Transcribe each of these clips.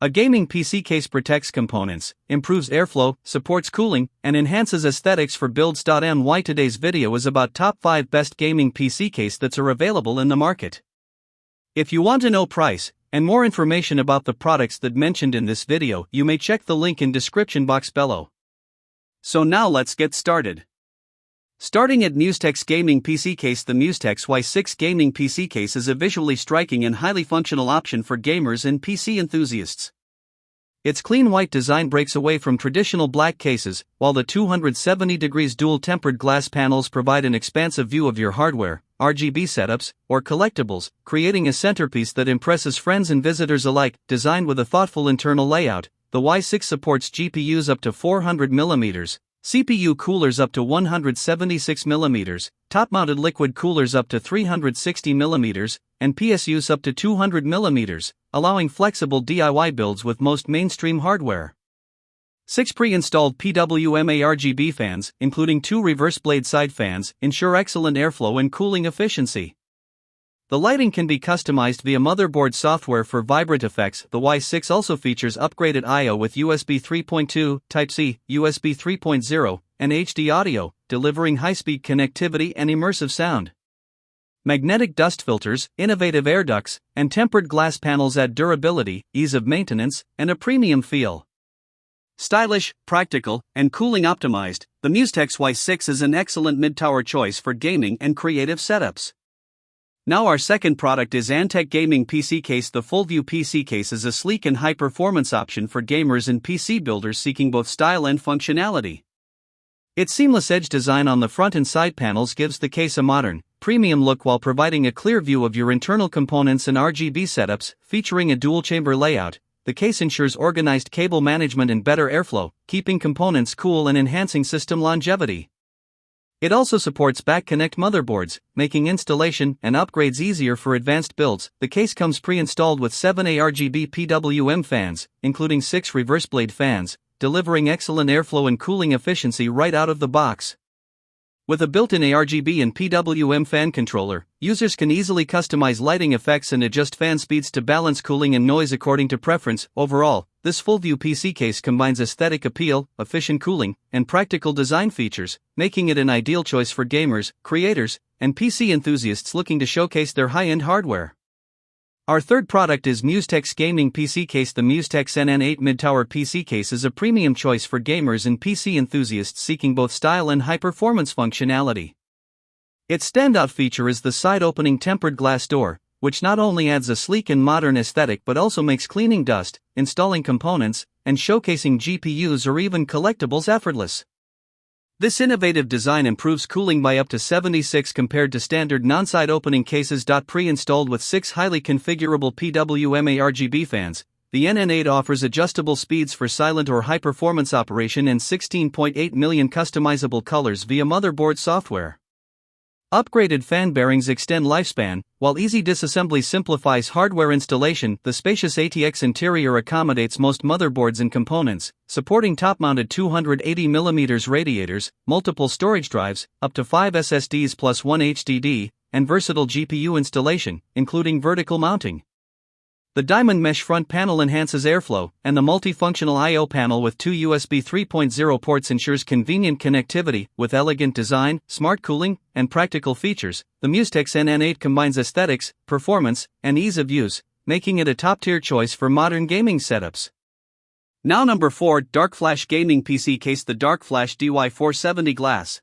A gaming PC case protects components, improves airflow, supports cooling, and enhances aesthetics for builds.my. Today's video is about top 5 best gaming PC case that are available in the market. If you want to know price and more information about the products that mentioned in this video, you may check the link in description box below. So now let's get started. Starting at Musetex Gaming PC Case. The Musetex Y6 Gaming PC Case is a visually striking and highly functional option for gamers and PC enthusiasts. Its clean white design breaks away from traditional black cases, while the 270 degrees dual-tempered glass panels provide an expansive view of your hardware, RGB setups, or collectibles, creating a centerpiece that impresses friends and visitors alike. Designed with a thoughtful internal layout, the Y6 supports GPUs up to 400mm, CPU coolers up to 176mm, top-mounted liquid coolers up to 360mm, and PSUs up to 200mm, allowing flexible DIY builds with most mainstream hardware. 6 pre-installed PWM ARGB fans, including 2 reverse blade side fans, ensure excellent airflow and cooling efficiency. The lighting can be customized via motherboard software for vibrant effects. The Y6 also features upgraded I/O with USB 3.2, Type-C, USB 3.0, and HD audio, delivering high-speed connectivity and immersive sound. Magnetic dust filters, innovative air ducts, and tempered glass panels add durability, ease of maintenance, and a premium feel. Stylish, practical, and cooling optimized, the Musetex Y6 is an excellent mid-tower choice for gaming and creative setups. Now our second product is Antec Gaming PC Case. The full-view PC case is a sleek and high-performance option for gamers and PC builders seeking both style and functionality. Its seamless edge design on the front and side panels gives the case a modern, premium look while providing a clear view of your internal components and RGB setups. Featuring a dual-chamber layout, the case ensures organized cable management and better airflow, keeping components cool and enhancing system longevity. It also supports back-connect motherboards, making installation and upgrades easier for advanced builds. The case comes pre-installed with 7 ARGB PWM fans, including 6 reverse blade fans, delivering excellent airflow and cooling efficiency right out of the box. With a built-in ARGB and PWM fan controller, users can easily customize lighting effects and adjust fan speeds to balance cooling and noise according to preference. Overall, this full-view PC case combines aesthetic appeal, efficient cooling, and practical design features, making it an ideal choice for gamers, creators, and PC enthusiasts looking to showcase their high-end hardware. Our third product is Musetex Gaming PC Case. The Musetex NN8 Mid-Tower PC Case is a premium choice for gamers and PC enthusiasts seeking both style and high-performance functionality. Its standout feature is the side-opening tempered glass door, which not only adds a sleek and modern aesthetic but also makes cleaning dust, installing components, and showcasing GPUs or even collectibles effortless. This innovative design improves cooling by up to 76 compared to standard non-side opening cases. Pre-installed with 6 highly configurable PWM ARGB fans, the NN8 offers adjustable speeds for silent or high-performance operation and 16.8 million customizable colors via motherboard software. Upgraded fan bearings extend lifespan, while easy disassembly simplifies hardware installation. The spacious ATX interior accommodates most motherboards and components, supporting top-mounted 280mm radiators, multiple storage drives, up to 5 SSDs plus 1 HDD, and versatile GPU installation, including vertical mounting. The diamond mesh front panel enhances airflow, and the multifunctional I/O panel with 2 USB 3.0 ports ensures convenient connectivity. With elegant design, smart cooling, and practical features, the Musetex NN8 combines aesthetics, performance, and ease of use, making it a top-tier choice for modern gaming setups. Now number 4, Dark Flash Gaming PC Case. The Dark Flash DY470 Glass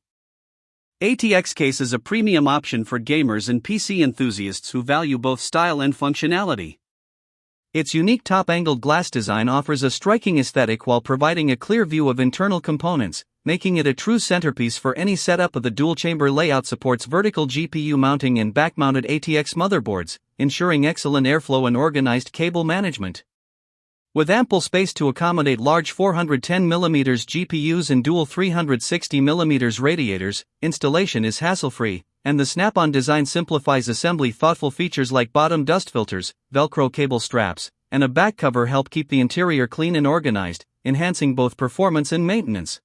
ATX case is a premium option for gamers and PC enthusiasts who value both style and functionality. Its unique top-angled glass design offers a striking aesthetic while providing a clear view of internal components, making it a true centerpiece for any setup. The dual-chamber layout supports vertical GPU mounting and back-mounted ATX motherboards, ensuring excellent airflow and organized cable management. With ample space to accommodate large 410mm GPUs and dual 360mm radiators, installation is hassle-free, and the snap-on design simplifies assembly. Thoughtful features like bottom dust filters, Velcro cable straps, and a back cover help keep the interior clean and organized, enhancing both performance and maintenance.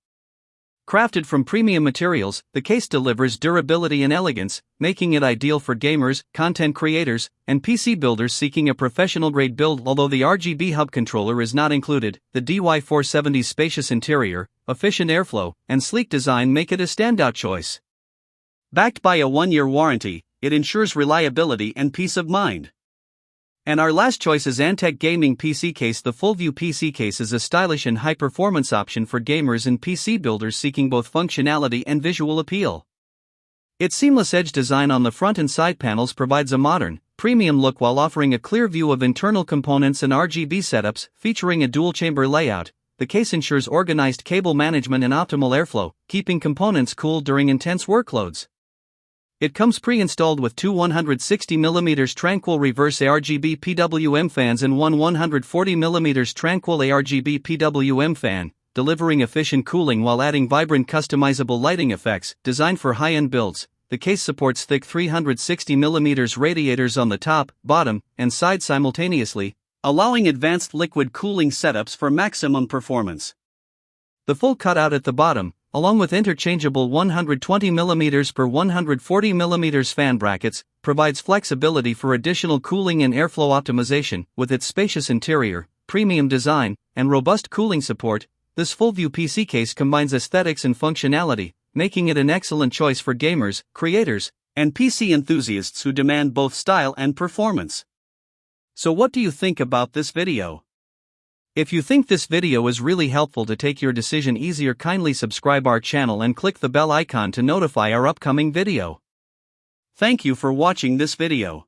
Crafted from premium materials, the case delivers durability and elegance, making it ideal for gamers, content creators, and PC builders seeking a professional-grade build. Although the RGB hub controller is not included, the DY470's spacious interior, efficient airflow, and sleek design make it a standout choice. Backed by a 1-year warranty, it ensures reliability and peace of mind. And our last choice is Antec Gaming PC Case. The full-view PC case is a stylish and high-performance option for gamers and PC builders seeking both functionality and visual appeal. Its seamless edge design on the front and side panels provides a modern, premium look while offering a clear view of internal components and RGB setups. Featuring a dual-chamber layout, the case ensures organized cable management and optimal airflow, keeping components cool during intense workloads. It comes pre-installed with two 160mm Tranquil reverse ARGB PWM fans and one 140mm Tranquil ARGB PWM fan, delivering efficient cooling while adding vibrant customizable lighting effects. Designed for high-end builds, the case supports thick 360mm radiators on the top, bottom, and side simultaneously, allowing advanced liquid cooling setups for maximum performance. The full cutout at the bottom, along with interchangeable 120mm per 140mm fan brackets, provides flexibility for additional cooling and airflow optimization. With its spacious interior, premium design, and robust cooling support, this full-view PC case combines aesthetics and functionality, making it an excellent choice for gamers, creators, and PC enthusiasts who demand both style and performance. So what do you think about this video? If you think this video is really helpful to take your decision easier, kindly subscribe our channel and click the bell icon to notify our upcoming video. Thank you for watching this video.